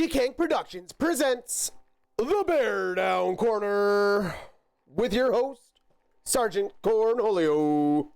King Productions presents the BearDown Corner with your host, Sergeant Cornholio.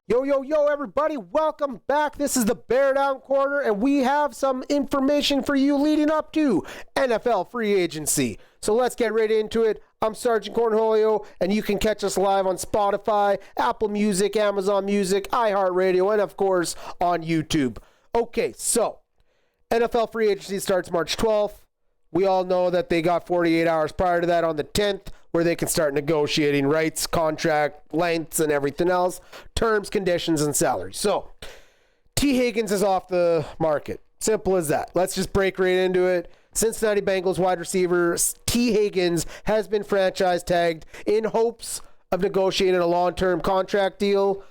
Yo, everybody, welcome back. This is the BearDown Corner, and we have some information for you leading up to NFL free agency. So let's get right into it. I'm Sergeant Cornholio, and you can catch us live on Spotify, Apple Music, Amazon Music, iHeartRadio, and of course on YouTube. Okay, so NFL free agency starts March 12th. We all know that they got 48 hours prior to that on the 10th where they can start negotiating rights, contract lengths, and everything else, terms, conditions, and salaries. So T. Higgins is off the market. Simple as that. Let's just break right into it. Cincinnati Bengals wide receiver T. Higgins has been franchise tagged in hopes of negotiating a long-term contract deal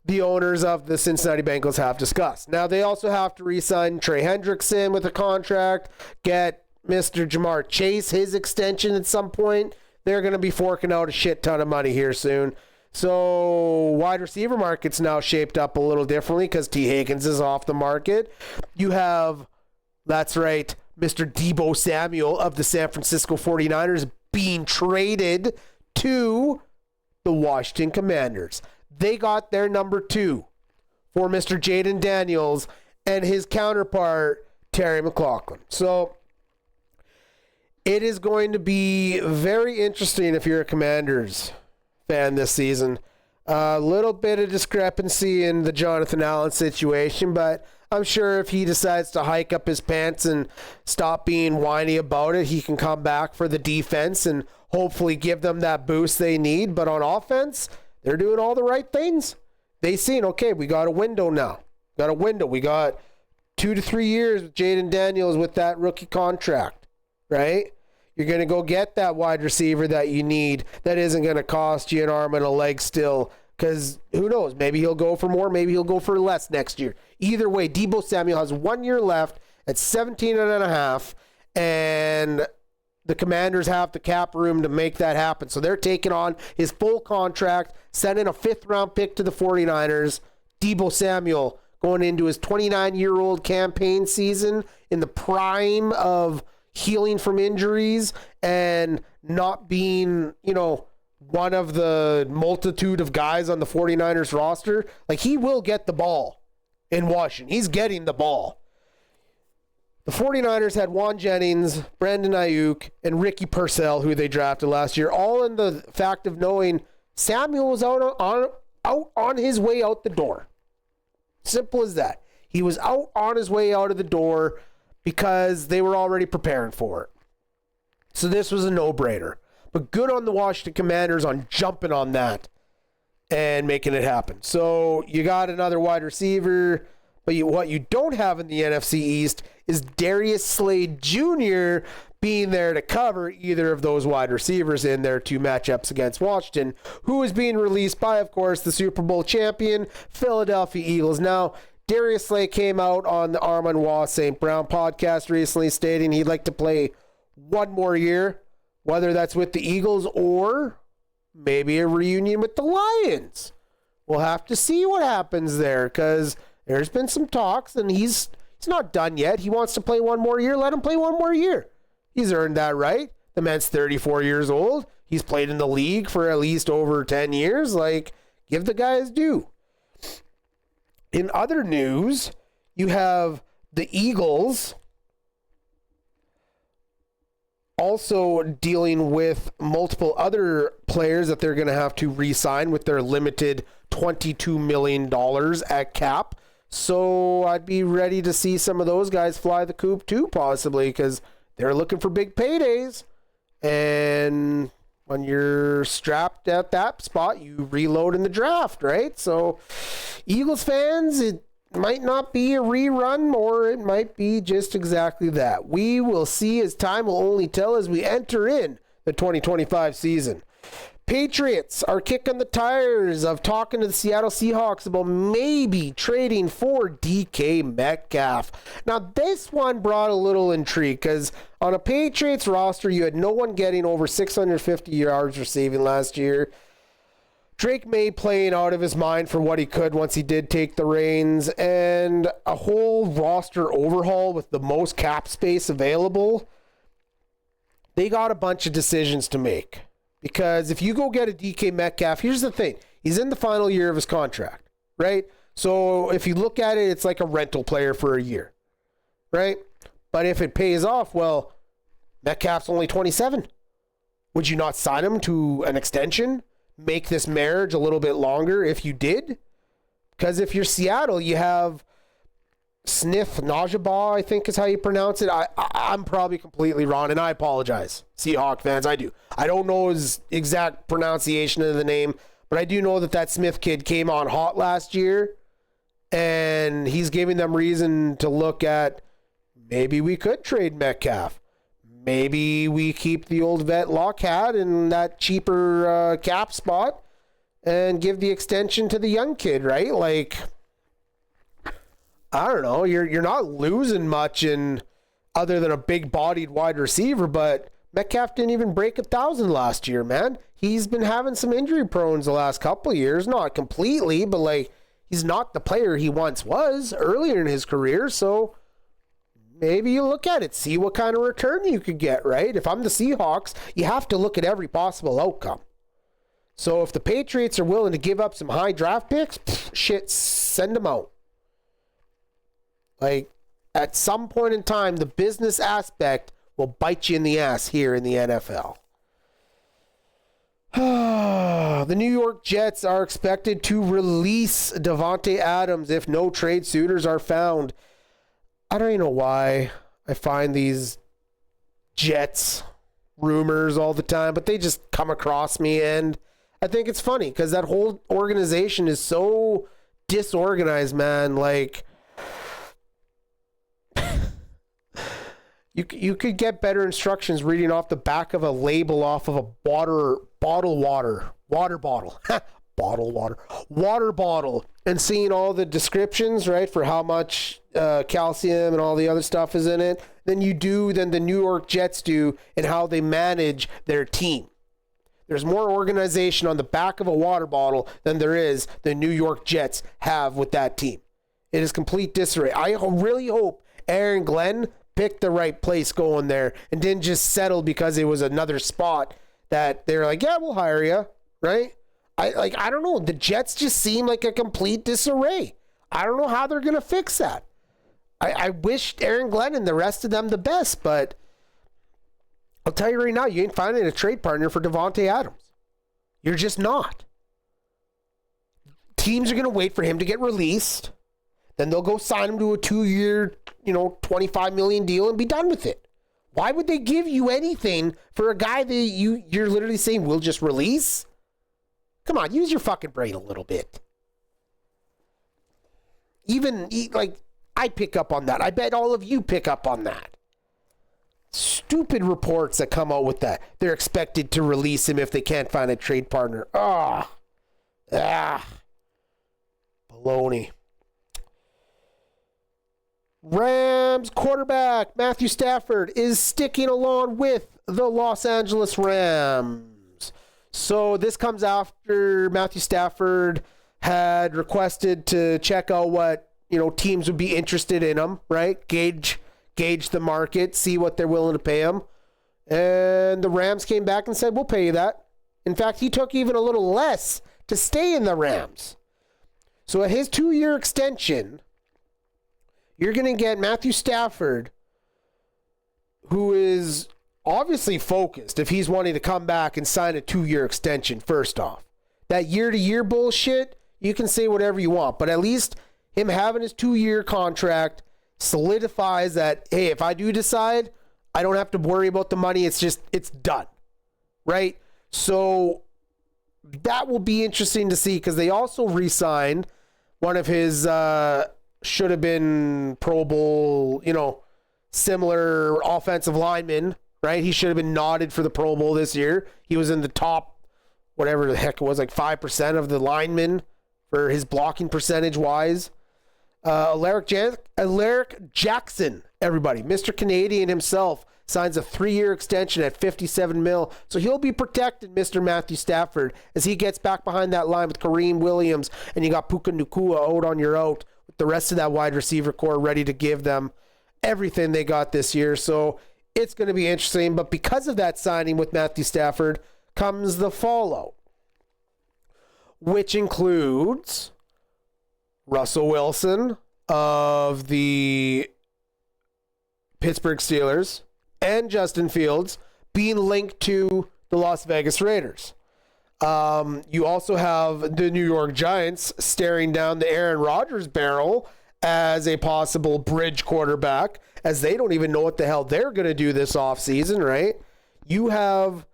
the owners of the Cincinnati Bengals have discussed. Now, they also have to re-sign Trey Hendrickson with a contract, get Mr. Jamar Chase his extension at some point. They're going to be forking out a shit ton of money here soon. So, wide receiver market's now shaped up a little differently because T. Higgins is off the market. You have, that's right, Mr. Deebo Samuel of the San Francisco 49ers being traded to the Washington Commanders. They got their number 2 for Mr. Jaden Daniels and his counterpart, Terry McLaurin. So it is going to be very interesting if you're a Commanders fan this season. A little bit of discrepancy in the Jonathan Allen situation, but I'm sure if he decides to hike up his pants and stop being whiny about it, he can come back for the defense and hopefully give them that boost they need. But on offense, they're doing all the right things. They seen, okay, we got a window now. We got 2 to 3 years with Jaden Daniels with that rookie contract, right? You're going to go get that wide receiver that you need that isn't going to cost you an arm and a leg still, because who knows? Maybe he'll go for more. Maybe he'll go for less next year. Either way, Deebo Samuel has 1 year left at 17 and a half, and the Commanders have the cap room to make that happen. So they're taking on his full contract, sending a 5th-round pick to the 49ers. Deebo Samuel going into his 29-year-old campaign season in the prime of healing from injuries and not being, one of the multitude of guys on the 49ers roster. Like, he will get the ball in Washington. He's getting the ball. The 49ers had Juan Jennings, Brandon Ayuk, and Ricky Purcell, who they drafted last year, all in the fact of knowing Samuel was out on his way out the door. Simple as that. He was out on his way out of the door because they were already preparing for it. So this was a no-brainer. But good on the Washington Commanders on jumping on that and making it happen. So you got another wide receiver, but what you don't have in the NFC East is Darius Slade Jr. being there to cover either of those wide receivers in their 2 matchups against Washington, who is being released by, of course, the Super Bowl champion Philadelphia Eagles. Now, Darius Slade came out on the Armand St. Brown podcast recently stating he'd like to play 1 more year, whether that's with the Eagles or maybe a reunion with the Lions. We'll have to see what happens there, because there's been some talks, and he's not done yet. He wants to play 1 more year. Let him play 1 more year. He's earned that right. The man's 34 years old. He's played in the league for at least over 10 years. Like, give the guy his due. In other news, you have the Eagles also dealing with multiple other players that they're going to have to re-sign with their limited $22 million at cap. So I'd be ready to see some of those guys fly the coop too, possibly, because they're looking for big paydays. And when you're strapped at that spot, you reload in the draft, right? So Eagles fans, it might not be a rerun, or it might be just exactly that. We will see, as time will only tell, as we enter in the 2025 season. Patriots are kicking the tires of talking to the Seattle Seahawks about maybe trading for DK Metcalf. Now, this one brought a little intrigue because on a Patriots roster, you had no one getting over 650 yards receiving last year. Drake May playing out of his mind for what he could once he did take the reins, and a whole roster overhaul with the most cap space available. They got a bunch of decisions to make. Because if you go get a DK Metcalf, here's the thing. He's in the final year of his contract, right? So if you look at it, it's like a rental player for a year, right? But if it pays off, well, Metcalf's only 27. Would you not sign him to an extension? Make this marriage a little bit longer if you did? Because if you're Seattle, you have Sniff Najaba, I think is how you pronounce it. I'm probably completely wrong, and I apologize, Seahawk fans. I do. I don't know his exact pronunciation of the name, but I do know that Smith kid came on hot last year, and he's giving them reason to look at maybe we could trade Metcalf. Maybe we keep the old vet Lockhat in that cheaper cap spot and give the extension to the young kid, right? Like, I don't know. You're not losing much in other than a big-bodied wide receiver, but Metcalf didn't even break 1,000 last year, man. He's been having some injury prones the last couple of years. Not completely, but like he's not the player he once was earlier in his career, so maybe you look at it, see what kind of return you could get, right? If I'm the Seahawks, you have to look at every possible outcome. So if the Patriots are willing to give up some high draft picks, shit, send them out. Like, at some point in time, the business aspect will bite you in the ass here in the NFL. The New York Jets are expected to release Davante Adams if no trade suitors are found. I don't even know why I find these Jets rumors all the time, but they just come across me, and I think it's funny because that whole organization is so disorganized, man. Like, you could get better instructions reading off the back of a label off of a water bottle, and seeing all the descriptions, right, for how much calcium and all the other stuff is in it than the New York Jets do and how they manage their team. There's more organization on the back of a water bottle than there is the New York Jets have with that team. It is complete disarray. I really hope Aaron Glenn picked the right place going there and didn't just settle because it was another spot that they're like, yeah, we'll hire you, right? I don't know. The Jets just seem like a complete disarray. I don't know how they're going to fix that. I wish Aaron Glenn and the rest of them the best, but I'll tell you right now, you ain't finding a trade partner for Davante Adams. You're just not. Teams are going to wait for him to get released. Then they'll go sign him to a 2-year, $25 million deal and be done with it. Why would they give you anything for a guy that you're literally saying we'll just release? Come on, use your fucking brain a little bit. I pick up on that. I bet all of you pick up on that. Stupid reports that come out with that. They're expected to release him if they can't find a trade partner. Baloney. Rams quarterback Matthew Stafford is sticking along with the Los Angeles Rams. So this comes after Matthew Stafford had requested to check out what teams would be interested in him, right? Gauge the market, see what they're willing to pay him. And the Rams came back and said, we'll pay you that. In fact, he took even a little less to stay in the Rams. So at his 2-year extension, you're going to get Matthew Stafford, who is obviously focused if he's wanting to come back and sign a 2-year extension, first off. That year-to-year bullshit, you can say whatever you want, but at least him having his 2-year contract solidifies that, hey, if I do decide, I don't have to worry about the money. It's done, right? So that will be interesting to see because they also re-signed one of his should have been Pro Bowl, similar offensive lineman, right? He should have been nodded for the Pro Bowl this year. He was in the top, whatever the heck it was, like 5% of the linemen for his blocking percentage wise. Alaric Jackson, everybody, Mr. Canadian himself, signs a 3-year extension at $57 million. So he'll be protected, Mr. Matthew Stafford, as he gets back behind that line with Kareem Williams, and you got Puka Nacua out on your out with the rest of that wide receiver core ready to give them everything they got this year. So it's going to be interesting. But because of that signing with Matthew Stafford comes the fallout, which includes Russell Wilson of the Pittsburgh Steelers and Justin Fields being linked to the Las Vegas Raiders. You also have the New York Giants staring down the Aaron Rodgers barrel as a possible bridge quarterback, as they don't even know what the hell they're going to do this offseason, right? You have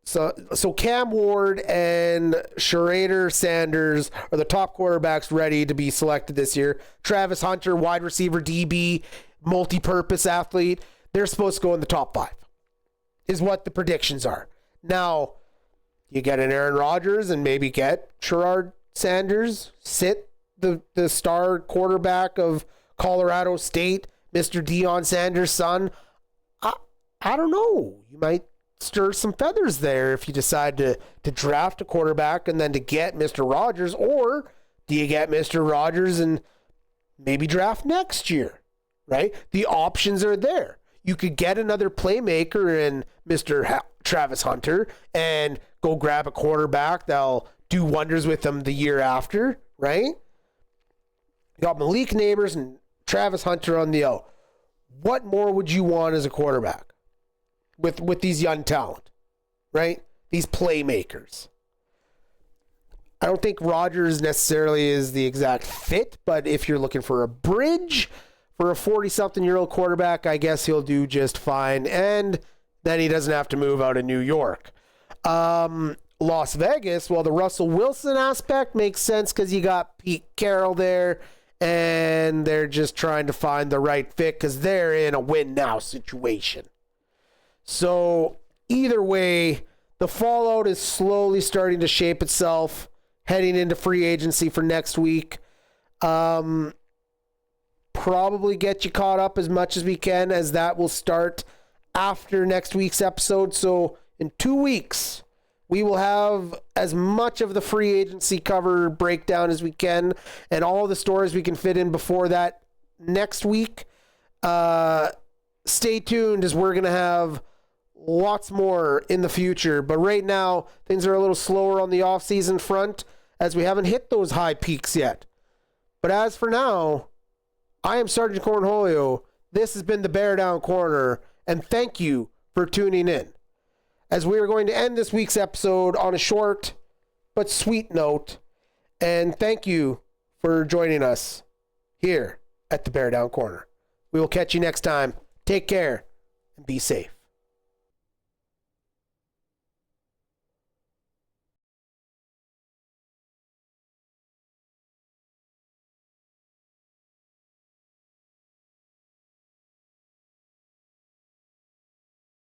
so Cam Ward and Schrader Sanders are the top quarterbacks ready to be selected this year. Travis Hunter, wide receiver, DB, multi-purpose athlete, they're supposed to go in the top 5, is what the predictions are. Now, you get an Aaron Rodgers and maybe get Sherrod Sanders, sit the star quarterback of Colorado State, Mr. Deion Sanders' son. I don't know. You might stir some feathers there if you decide to draft a quarterback and then to get Mr. Rodgers, or do you get Mr. Rodgers and maybe draft next year, right? The options are there. You could get another playmaker in Mr. Travis Hunter and go grab a quarterback that'll do wonders with them the year after, right? You got Malik Neighbors and Travis Hunter on the out. What more would you want as a quarterback with these young talent, right? These playmakers. I don't think Rodgers necessarily is the exact fit, but if you're looking for a bridge for a 40-something-year-old quarterback, I guess he'll do just fine, and then he doesn't have to move out of New York. Las Vegas, well, the Russell Wilson aspect makes sense because you got Pete Carroll there, and they're just trying to find the right fit because they're in a win-now situation. So either way, the fallout is slowly starting to shape itself, heading into free agency for next week. Probably get you caught up as much as we can, as that will start after next week's episode. So in 2 weeks, we will have as much of the free agency cover breakdown as we can, and all the stories we can fit in before that next week. Stay tuned, as we're going to have lots more in the future. But right now, things are a little slower on the off-season front, as we haven't hit those high peaks yet. But as for now, I am Sergeant Cornholio. This has been the BearDown Corner, and thank you for tuning in, as we are going to end this week's episode on a short but sweet note. And thank you for joining us here at the BearDown Corner. We will catch you next time. Take care and be safe.